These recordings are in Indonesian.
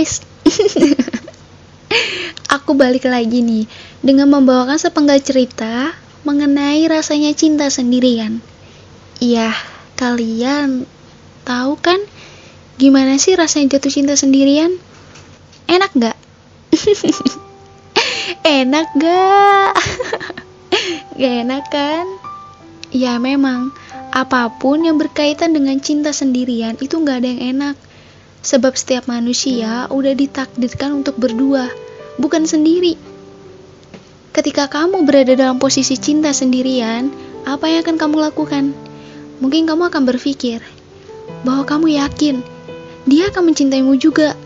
guys. Aku balik lagi nih dengan membawakan sepenggal cerita mengenai rasanya cinta sendirian. Iya, kalian tahu kan gimana sih rasanya jatuh cinta sendirian? Enak gak? Enak gak? Gak enak kan? Ya memang, apapun yang berkaitan dengan cinta sendirian itu gak ada yang enak. Sebab setiap manusia udah ditakdirkan untuk berdua, bukan sendiri. Ketika kamu berada dalam posisi cinta sendirian, apa yang akan kamu lakukan? Mungkin kamu akan berpikir bahwa kamu yakin dia akan mencintaimu juga.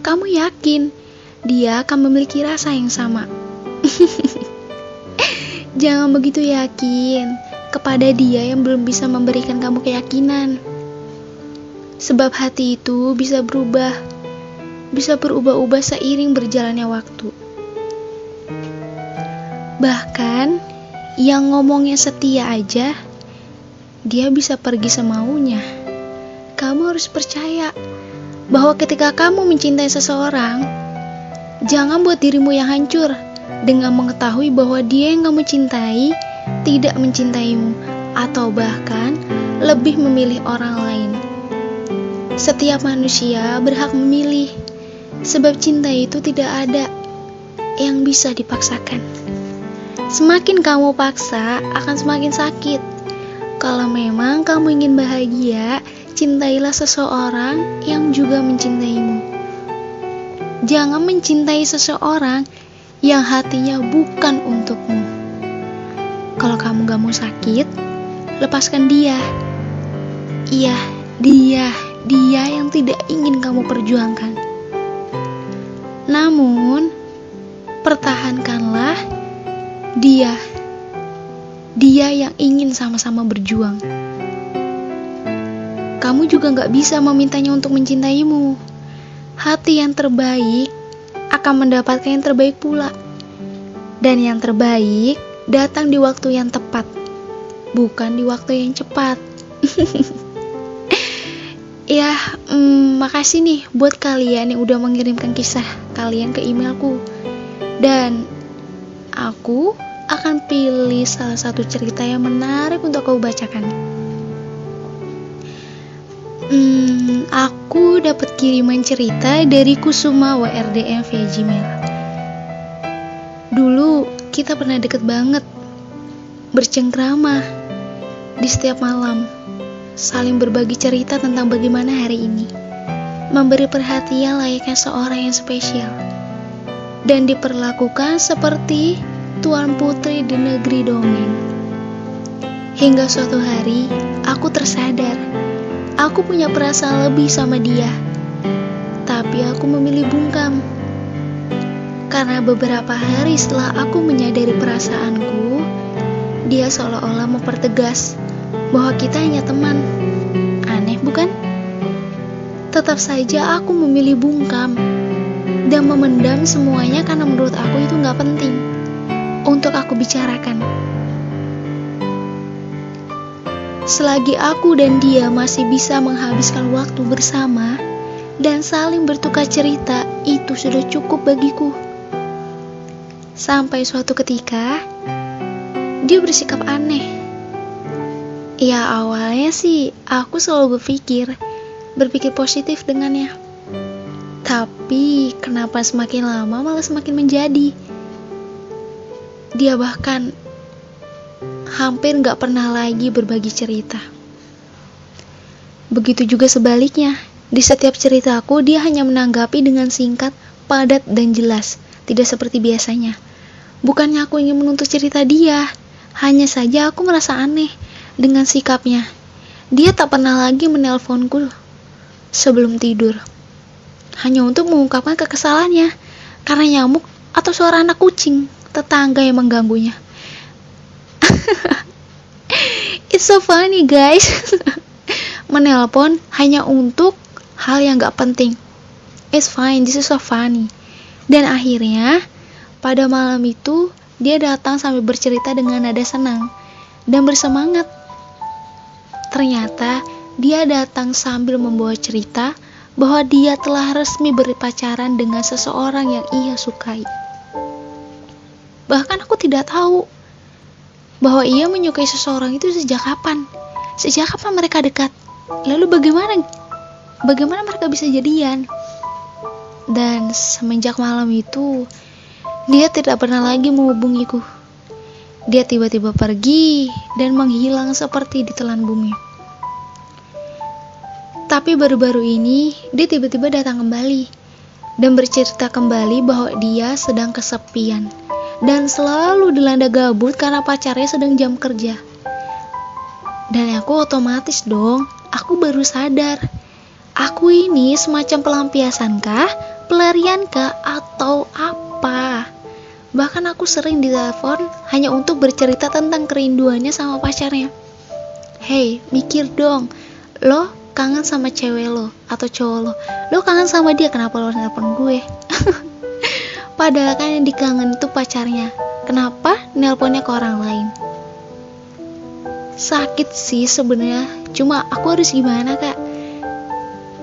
Kamu yakin dia akan memiliki rasa yang sama. Jangan begitu yakin kepada dia yang belum bisa memberikan kamu keyakinan. Sebab hati itu bisa berubah seiring berjalannya waktu. Bahkan yang ngomongnya setia aja, dia bisa pergi semaunya. Kamu harus percaya bahwa ketika kamu mencintai seseorang, jangan buat dirimu yang hancur dengan mengetahui bahwa dia yang kamu cintai tidak mencintaimu, atau bahkan lebih memilih orang lain. Setiap manusia berhak memilih, sebab cinta itu tidak ada yang bisa dipaksakan. Semakin kamu paksa, akan semakin sakit. Kalau memang kamu ingin bahagia, cintailah seseorang yang juga mencintaimu. Jangan mencintai seseorang yang hatinya bukan untukmu. Kalau kamu gak mau sakit, lepaskan dia. Iya, dia yang tidak ingin kamu perjuangkan. Namun, pertahankanlah dia yang ingin sama-sama berjuang. Kamu juga gak bisa memintanya untuk mencintaimu. Hati yang terbaik akan mendapatkan yang terbaik pula. Dan yang terbaik datang di waktu yang tepat, bukan di waktu yang cepat. Ya, makasih nih buat kalian yang udah mengirimkan kisah kalian ke emailku. Dan aku akan pilih salah satu cerita yang menarik untuk aku bacakan. Aku dapat kiriman cerita dari Kusuma WRDM via Gmail. Dulu kita pernah deket banget, bercengkrama di setiap malam, saling berbagi cerita tentang bagaimana hari ini, memberi perhatian layaknya seorang yang spesial, dan diperlakukan seperti tuan putri di negeri dongeng. Hingga suatu hari, aku tersadar, aku punya perasaan lebih sama dia, tapi aku memilih bungkam. Karena beberapa hari setelah aku menyadari perasaanku, dia seolah-olah mempertegas bahwa kita hanya teman. Aneh bukan? Tetap saja aku memilih bungkam dan memendam semuanya karena menurut aku itu gak penting untuk aku bicarakan. Selagi aku dan dia masih bisa menghabiskan waktu bersama dan saling bertukar cerita, itu sudah cukup bagiku. Sampai suatu ketika, dia bersikap aneh. Ya awalnya sih aku selalu berpikir positif dengannya. Tapi kenapa semakin lama malah semakin menjadi. Dia bahkan hampir gak pernah lagi berbagi cerita. Begitu juga sebaliknya. Di setiap ceritaku dia hanya menanggapi dengan singkat, padat dan jelas. Tidak seperti biasanya. Bukannya aku ingin menuntut cerita dia, hanya saja aku merasa aneh dengan sikapnya. Dia tak pernah lagi menelponku sebelum tidur, hanya untuk mengungkapkan kekesalannya karena nyamuk atau suara anak kucing tetangga yang mengganggunya. It's so funny guys. Menelpon hanya untuk hal yang gak penting. It's fine, this is so funny. Dan akhirnya pada malam itu dia datang sambil bercerita dengan nada senang dan bersemangat. Ternyata dia datang sambil membawa cerita bahwa dia telah resmi berpacaran dengan seseorang yang ia sukai. Bahkan aku tidak tahu bahwa ia menyukai seseorang itu sejak kapan. Sejak kapan mereka dekat? Lalu bagaimana mereka bisa jadian? Dan semenjak malam itu, dia tidak pernah lagi menghubungiku. Dia tiba-tiba pergi dan menghilang seperti ditelan bumi. Tapi baru-baru ini, dia tiba-tiba datang kembali dan bercerita kembali bahwa dia sedang kesepian dan selalu dilanda gabut karena pacarnya sedang jam kerja. Dan aku otomatis dong, aku baru sadar, aku ini semacam pelampiasan kah, pelarian kah, atau apa? Bahkan aku sering ditelepon hanya untuk bercerita tentang kerinduannya sama pacarnya. Hey, mikir dong, lo kangen sama cewek lo atau cowok lo kangen sama dia, kenapa lo nelpon gue? Padahal kan yang dikangen itu pacarnya, kenapa nelponnya ke orang lain? Sakit sih sebenarnya, cuma aku harus gimana kak?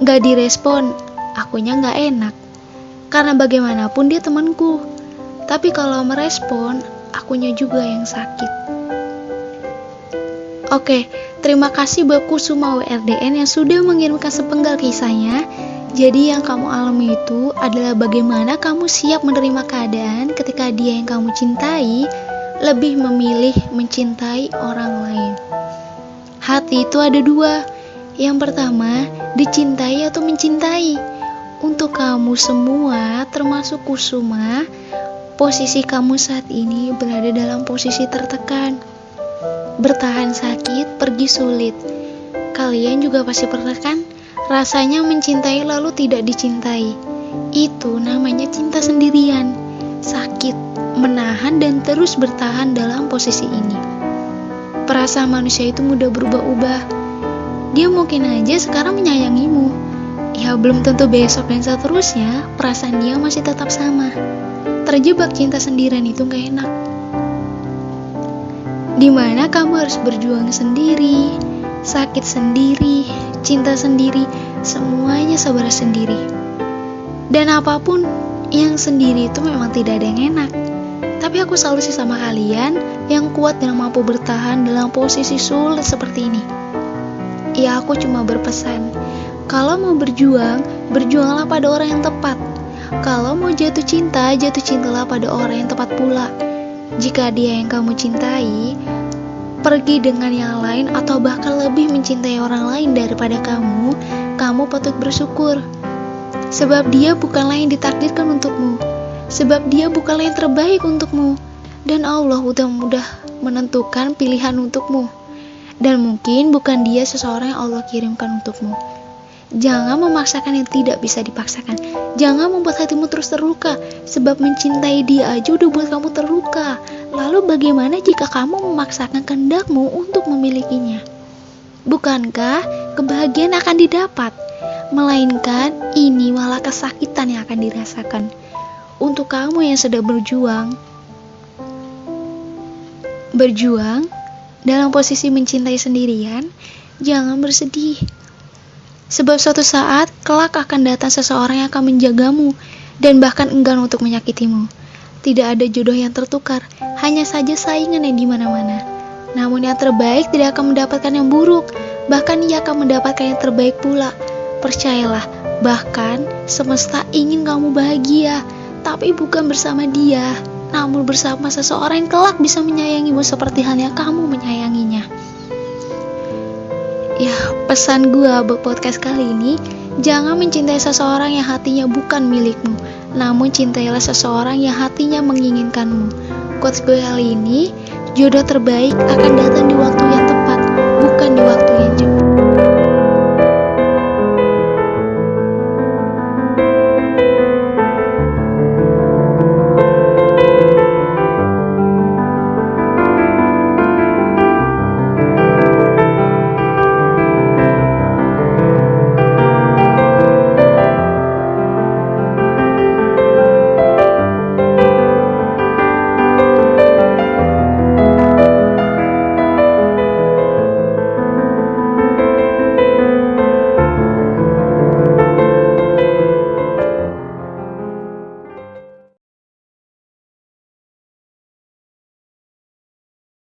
Gak direspon, akunya gak enak, karena bagaimanapun dia temanku. Tapi kalau merespon, akunya juga yang sakit. Oke, terima kasih buat Kusuma WRDN yang sudah mengirimkan sepenggal kisahnya. Jadi yang kamu alami itu adalah bagaimana kamu siap menerima keadaan ketika dia yang kamu cintai lebih memilih mencintai orang lain. Hati itu ada dua. Yang pertama, dicintai atau mencintai. Untuk kamu semua, termasuk Kusuma, posisi kamu saat ini berada dalam posisi tertekan. Bertahan sakit, pergi sulit. Kalian juga pasti pernah kan? Rasanya mencintai lalu tidak dicintai. Itu namanya cinta sendirian. Sakit, menahan dan terus bertahan dalam posisi ini. Perasaan manusia itu mudah berubah-ubah. Dia mungkin aja sekarang menyayangimu. Ya belum tentu besok dan seterusnya perasaan dia masih tetap sama. Terjebak cinta sendirian itu gak enak. Dimana kamu harus berjuang sendiri, sakit sendiri, cinta sendiri, semuanya sabar sendiri. Dan apapun yang sendiri itu memang tidak ada yang enak. Tapi aku salut sih sama kalian yang kuat dan mampu bertahan dalam posisi sulit seperti ini. Ya aku cuma berpesan, kalau mau berjuang, berjuanglah pada orang yang tepat. Kalau mau jatuh cintalah pada orang yang tepat pula. Jika dia yang kamu cintai pergi dengan yang lain atau bahkan lebih mencintai orang lain daripada kamu patut bersyukur. Sebab dia bukanlah yang ditakdirkan untukmu. Sebab dia bukanlah yang terbaik untukmu. Dan Allah udah menentukan pilihan untukmu. Dan mungkin bukan dia seseorang yang Allah kirimkan untukmu. Jangan memaksakan yang tidak bisa dipaksakan. Jangan membuat hatimu terus terluka. Sebab mencintai dia aja udah buat kamu terluka. Lalu bagaimana jika kamu memaksakan kehendakmu untuk memilikinya? Bukankah kebahagiaan akan didapat? Melainkan ini malah kesakitan yang akan dirasakan. Untuk kamu yang sedang berjuang dalam posisi mencintai sendirian, jangan bersedih. Sebab suatu saat kelak akan datang seseorang yang akan menjagamu dan bahkan enggan untuk menyakitimu. Tidak ada jodoh yang tertukar, hanya saja saingan yang di mana-mana. Namun yang terbaik tidak akan mendapatkan yang buruk, bahkan ia akan mendapatkan yang terbaik pula. Percayalah, bahkan semesta ingin kamu bahagia, tapi bukan bersama dia, namun bersama seseorang yang kelak bisa menyayangimu seperti halnya kamu menyayanginya. Ya, pesan gue buat podcast kali ini, jangan mencintai seseorang yang hatinya bukan milikmu, namun cintailah seseorang yang hatinya menginginkanmu. Quotes gue kali ini, jodoh terbaik akan datang di waktu yang tepat, bukan di waktu yang